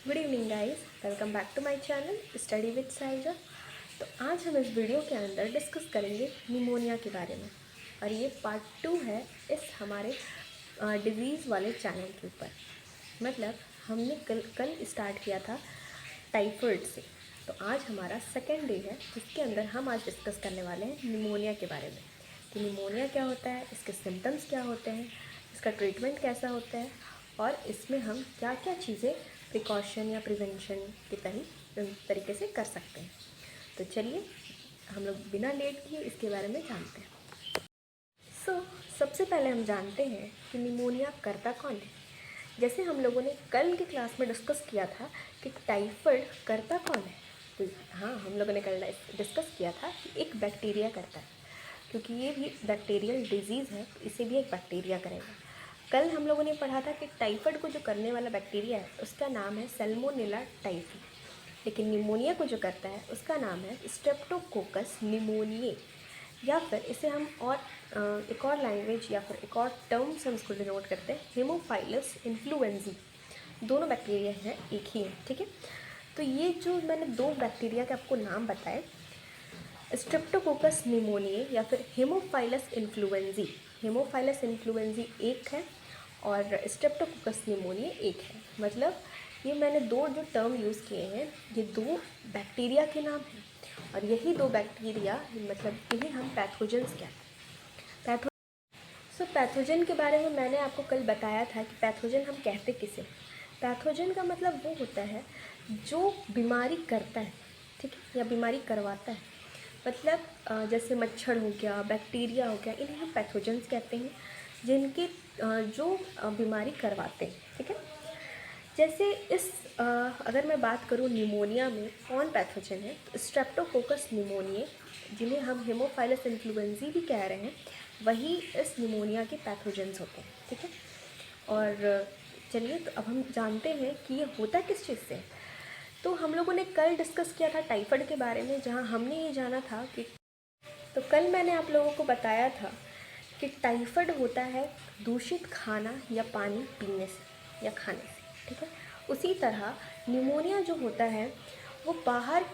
Good evening guys, welcome back to my channel study with Saiza. तो आज हम इस वीडियो के अंदर डिस्कस करेंगे निमोनिया के बारे में और ये पार्ट 2 है इस हमारे डिज़ीज़ वाले चैनल के ऊपर। मतलब हमने कल स्टार्ट किया था टाइफाइड से, तो आज हमारा सेकेंड डे है जिसके अंदर हम आज डिस्कस करने वाले हैं निमोनिया के बारे में कि निमोनिया क्या होता है, इसके सिम्टम्स क्या होते हैं, इसका ट्रीटमेंट कैसा होता है और इसमें हम क्या क्या चीज़ें प्रिकॉशन या प्रिवेंशन के तरीके से कर सकते हैं। तो चलिए हम लोग बिना लेट किए इसके बारे में जानते हैं। सबसे पहले हम जानते हैं कि निमोनिया करता कौन है। जैसे हम लोगों ने कल की क्लास में डिस्कस किया था कि टाइफाइड करता कौन है, तो हाँ, हम लोगों ने कल डिस्कस किया था कि एक बैक्टीरिया करता है, क्योंकि ये भी बैक्टीरियल डिजीज़ है तो इसे भी एक बैक्टीरिया करेगा। कल हम लोगों ने पढ़ा था कि टाइफाइड को जो करने वाला बैक्टीरिया है उसका नाम है सैल्मोनेला टाइफी, लेकिन निमोनिया को जो करता है उसका नाम है स्ट्रेप्टोकोकस निमोनिये, या फिर इसे हम और एक और लैंग्वेज या फिर एक और टर्म से हम इसको डिनोट करते हैं हेमोफाइलस इन्फ्लुएंजी। दोनों बैक्टीरिया हैं, एक ही है, ठीक है। तो ये जो मैंने दो बैक्टीरिया के आपको नाम बताए, स्ट्रेप्टोकोकस निमोनिये या फिर हेमोफाइलस इन्फ्लुएंजी एक है और स्ट्रेप्टोकोकस निमोनिये एक है। मतलब ये मैंने दो जो टर्म यूज़ किए हैं ये दो बैक्टीरिया के नाम हैं और यही दो बैक्टीरिया मतलब इन्हें हम पैथोजेंस कहते हैं। पैथोजन के बारे में मैंने आपको कल बताया था कि पैथोजन हम कहते किसे। पैथोजन का मतलब वो होता है जो बीमारी करता है, ठीक है, या बीमारी करवाता है। मतलब जैसे मच्छर हो गया, बैक्टीरिया हो गया, इन्हें हम पैथोजेंस कहते हैं जिनके जो बीमारी करवाते हैं, ठीक है। जैसे अगर मैं बात करूँ निमोनिया में कौन पैथोजन है, तो स्ट्रेप्टोकोकस निमोनिये जिन्हें हम हेमोफाइलस इन्फ्लुएंजी भी कह रहे हैं वही इस निमोनिया के पैथोजेंस होते हैं, ठीक है। और चलिए तो अब हम जानते हैं कि ये होता किस चीज़ से। तो हम लोगों ने कल डिस्कस किया था टाइफाइड के बारे में, जहाँ हमने ये जाना था कि तो कल मैंने आप लोगों को बताया था कि टाइफाइड होता है दूषित खाना या पानी पीने से या खाने से, ठीक है। उसी तरह निमोनिया जो होता है वो बाहर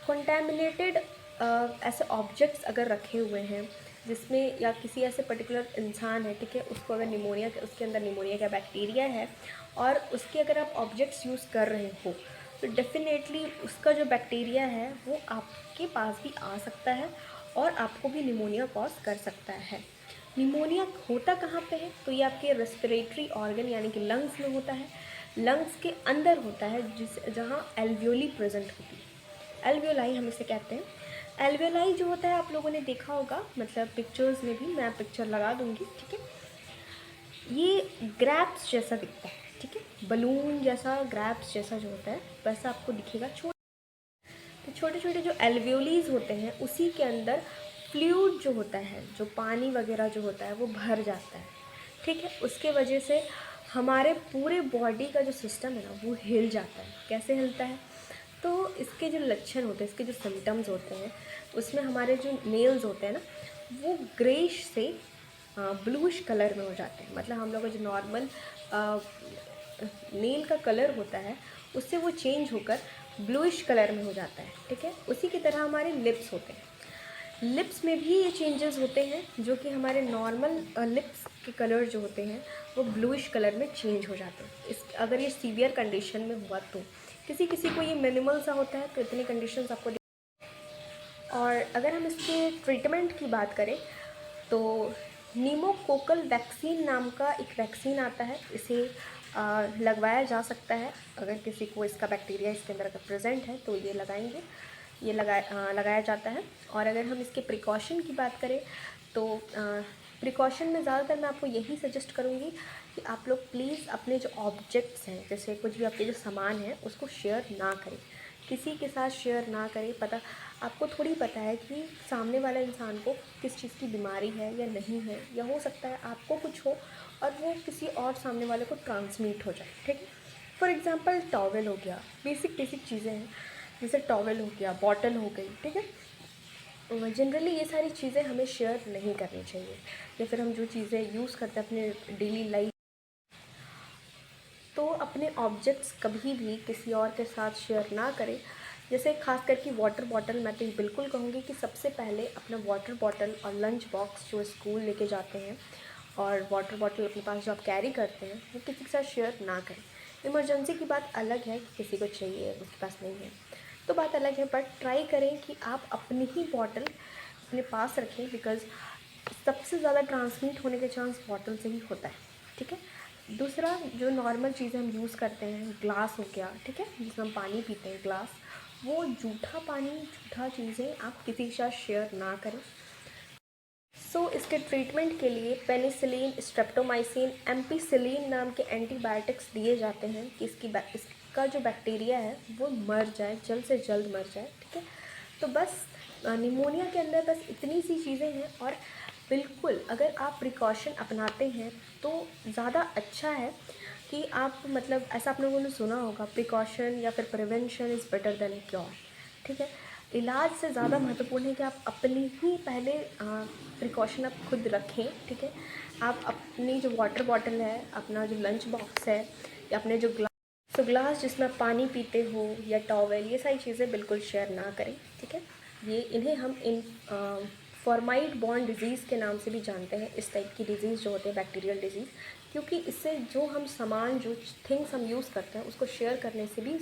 कंटेमिनेटेड ऐसे ऑब्जेक्ट्स अगर रखे हुए हैं जिसमें या किसी ऐसे पर्टिकुलर इंसान है, ठीक है, उसको अगर निमोनिया उसके अंदर निमोनिया का बैक्टीरिया है और उसके अगर आप ऑब्जेक्ट्स यूज़ कर रहे हो तो डेफिनेटली उसका जो बैक्टीरिया है वो आपके पास भी आ सकता है और आपको भी निमोनिया कॉज कर सकता है। निमोनिया होता कहाँ पे है, तो ये आपके रेस्पिरेटरी ऑर्गन यानी कि लंग्स में होता है। लंग्स के अंदर होता है जहाँ एल्वियोली प्रेजेंट होती है। एल्वियोलाई हम इसे कहते हैं। एल्वियोलाई जो होता है आप लोगों ने देखा होगा, मतलब पिक्चर्स में भी, मैं पिक्चर लगा दूंगी, ठीक है। ये ग्रैप्स जैसा दिखता है, ठीक है, बलून जैसा ग्रैप्स जैसा जो होता है वैसा आपको दिखेगा। तो छोटे छोटे जो एल्वियोलीज होते हैं उसी के अंदर फ्लूइड जो होता है, जो पानी वगैरह जो होता है वो भर जाता है, ठीक है। उसके वजह से हमारे पूरे बॉडी का जो सिस्टम है ना वो हिल जाता है। कैसे हिलता है, तो इसके जो लक्षण होते हैं, इसके जो सिम्टम्स होते हैं, उसमें हमारे जो नेल्स होते हैं ना वो ग्रेश से ब्लूइश कलर में हो जाते हैं। मतलब हम लोग का जो नॉर्मल नेल का कलर होता है उससे वो चेंज होकर ब्लूइश कलर में हो जाता है, ठीक है। उसी की तरह हमारे लिप्स होते हैं, लिप्स में भी ये चेंजेस होते हैं जो कि हमारे नॉर्मल लिप्स के कलर जो होते हैं वो ब्लूइश कलर में चेंज हो जाते हैं। अगर ये सीवियर कंडीशन में हुआ तो किसी किसी को ये मिनिमल सा होता है तो इतनी कंडीशंस आपको। और अगर हम इसके ट्रीटमेंट की बात करें तो नीमोकोकल वैक्सीन नाम का एक वैक्सीन आता है, इसे लगवाया जा सकता है। अगर किसी को इसका बैक्टीरिया इसके अंदर अगर प्रेजेंट है तो ये लगाएंगे, ये लगाया जाता है। और अगर हम इसके प्रिकॉशन की बात करें तो प्रिकॉशन में ज़्यादातर मैं आपको यही सजेस्ट करूँगी कि आप लोग प्लीज़ अपने जो ऑब्जेक्ट्स हैं, जैसे कुछ भी आपके जो सामान है उसको शेयर ना करें, किसी के साथ शेयर ना करें। पता आपको थोड़ी पता है कि सामने वाले इंसान को किस चीज़ की बीमारी है या नहीं है, या हो सकता है आपको कुछ हो और वो किसी और सामने वाले को ट्रांसमिट हो जाए, ठीक है। फॉर एग्ज़ाम्पल टॉवल हो गया, बेसिक चीज़ें हैं, जैसे टॉवल हो गया, बॉटल हो गई, ठीक है। जनरली ये सारी चीज़ें हमें शेयर नहीं करनी चाहिए। या फिर हम जो चीज़ें यूज़ करते हैं अपने डेली लाइफ, तो अपने ऑब्जेक्ट्स कभी भी किसी और के साथ शेयर ना करें। जैसे खास करके वाटर बॉटल, मैं तो ये बिल्कुल कहूँगी कि सबसे पहले अपना वाटर बॉटल और लंच बॉक्स जो स्कूल लेके जाते हैं और वाटर बॉटल अपने पास जो आप कैरी करते हैं, वो किसी के साथ शेयर ना करें। इमरजेंसी की बात अलग है कि किसी को चाहिए, उसके पास नहीं है तो बात अलग है, बट ट्राई करें कि आप अपनी ही बॉटल अपने पास रखें, बिकॉज़ सबसे ज़्यादा ट्रांसमिट होने के चांस बॉटल से ही होता है, ठीक है। दूसरा, जो नॉर्मल चीज़ें हम यूज़ करते हैं, ग्लास हो गया, ठीक है, जिसमें हम पानी पीते हैं, ग्लास, वो जूठा पानी, जूठा चीज़ें आप किसी के साथ शेयर ना करें। इसके ट्रीटमेंट के लिए पेनिसिलिन, स्ट्रेप्टोमाइसिन, एम्पिसिलिन नाम के एंटीबायोटिक्स दिए जाते हैं कि इसका जो बैक्टीरिया है वो मर जाए, जल्द से जल्द मर जाए, ठीक है। तो बस निमोनिया के अंदर बस इतनी सी चीज़ें हैं, और बिल्कुल अगर आप प्रिकॉशन अपनाते हैं तो ज़्यादा अच्छा है कि आप, मतलब ऐसा आप लोगों ने सुना होगा, प्रिकॉशन या फिर prevention is better than cure, ठीक है। इलाज से ज़्यादा महत्वपूर्ण है कि आप अपनी ही पहले प्रिकॉशन आप खुद रखें, ठीक है। आप अपनी जो वाटर बॉटल है, अपना जो लंच बॉक्स है, या अपने जो ग्लास जिसमें आप पानी पीते हो, या टॉवेल, ये सारी चीज़ें बिल्कुल शेयर ना करें, ठीक है। इन्हें हम फॉर्माइड बॉर्न डिजीज़ के नाम से भी जानते हैं, इस टाइप की डिजीज़ जो होते हैं, बैक्टीरियल डिजीज़, क्योंकि इससे जो हम सामान, जो थिंग्स हम यूज़ करते हैं, उसको शेयर करने से भी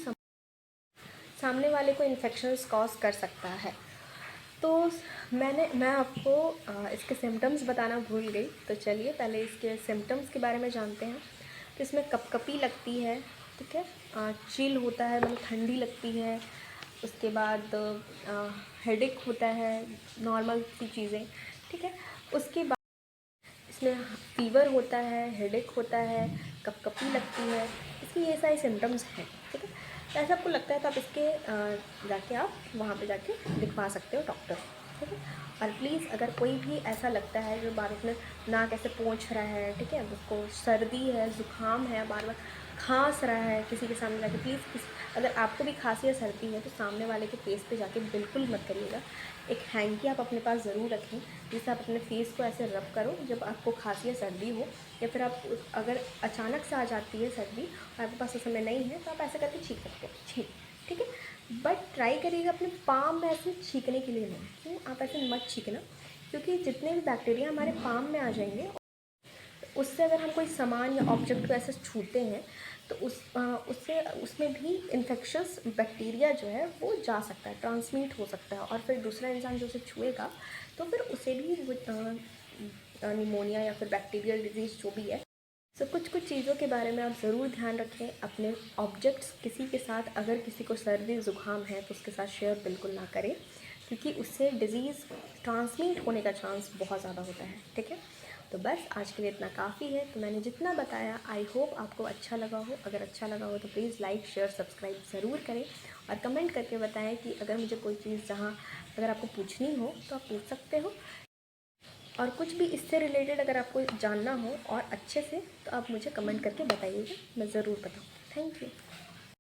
सामने वाले को इन्फेक्शंस कॉज कर सकता है। तो मैं आपको इसके सिम्टम्स बताना भूल गई, तो चलिए पहले इसके सिम्टम्स के बारे में जानते हैं। तो इसमें कपकपी लगती है, ठीक है, चिल होता है, मतलब ठंडी लगती है, उसके बाद हेडेक होता है, नॉर्मल सी चीज़ें, ठीक है। उसके बाद इसमें फीवर होता है, हेडेक होता है, कपकपी लगती है, इसकी ये सारे सिम्टम्स हैं, ठीक है। तो ऐसा आपको लगता है तो आप इसके जाके आप वहाँ पे जाके दिखवा सकते हो डॉक्टर, ठीक है। और प्लीज़ अगर कोई भी ऐसा लगता है जो बार बार नाक ऐसे पोंछ रहा है, ठीक है, उसको सर्दी है, ज़ुकाम है, बार बार खांस रहा है, किसी के सामने जाके प्लीज़ अगर आपको भी खांसी या सर्दी है तो सामने वाले के फेस पे जाके बिल्कुल मत करिएगा। एक हैंकी आप अपने पास ज़रूर रखें, जिससे आप अपने फेस को ऐसे रब करो जब आपको खांसी या सर्दी हो, या फिर आप अगर अचानक से आ जाती है सर्दी और आपके पास उस समय नहीं है तो आप ऐसे करके छींक सकते हो, ठीक है। बट ट्राई करिएगा अपने पाम में ऐसे छींकने के लिए नहीं, क्यों आप ऐसे मत छींकना, क्योंकि जितने भी बैक्टीरिया हमारे पाम में आ जाएंगे, उससे अगर हम कोई सामान या ऑब्जेक्ट को ऐसे छूते हैं तो उससे उसमें भी इन्फेक्शस बैक्टीरिया जो है वो जा सकता है, ट्रांसमिट हो सकता है, और फिर दूसरा इंसान जो उसे छुएगा तो फिर उसे भी निमोनिया या फिर बैक्टीरियल डिजीज़ जो भी है। कुछ चीज़ों के बारे में आप ज़रूर ध्यान रखें। अपने ऑब्जेक्ट्स किसी के साथ, अगर किसी को सर्दी ज़ुकाम है तो उसके साथ शेयर बिल्कुल ना करें, क्योंकि उससे डिज़ीज़ ट्रांसमिट होने का चांस बहुत ज़्यादा होता है, ठीक है। तो बस आज के लिए इतना काफ़ी है। तो मैंने जितना बताया, आई होप आपको अच्छा लगा हो। अगर अच्छा लगा हो तो प्लीज़ लाइक, शेयर, सब्सक्राइब ज़रूर करें, और कमेंट करके बताएं कि अगर मुझे कोई चीज़ जहाँ अगर आपको पूछनी हो तो आप पूछ सकते हो, और कुछ भी इससे रिलेटेड अगर आपको जानना हो और अच्छे से, तो आप मुझे कमेंट करके बताइएगा, मैं ज़रूर बताऊँ। Thank you.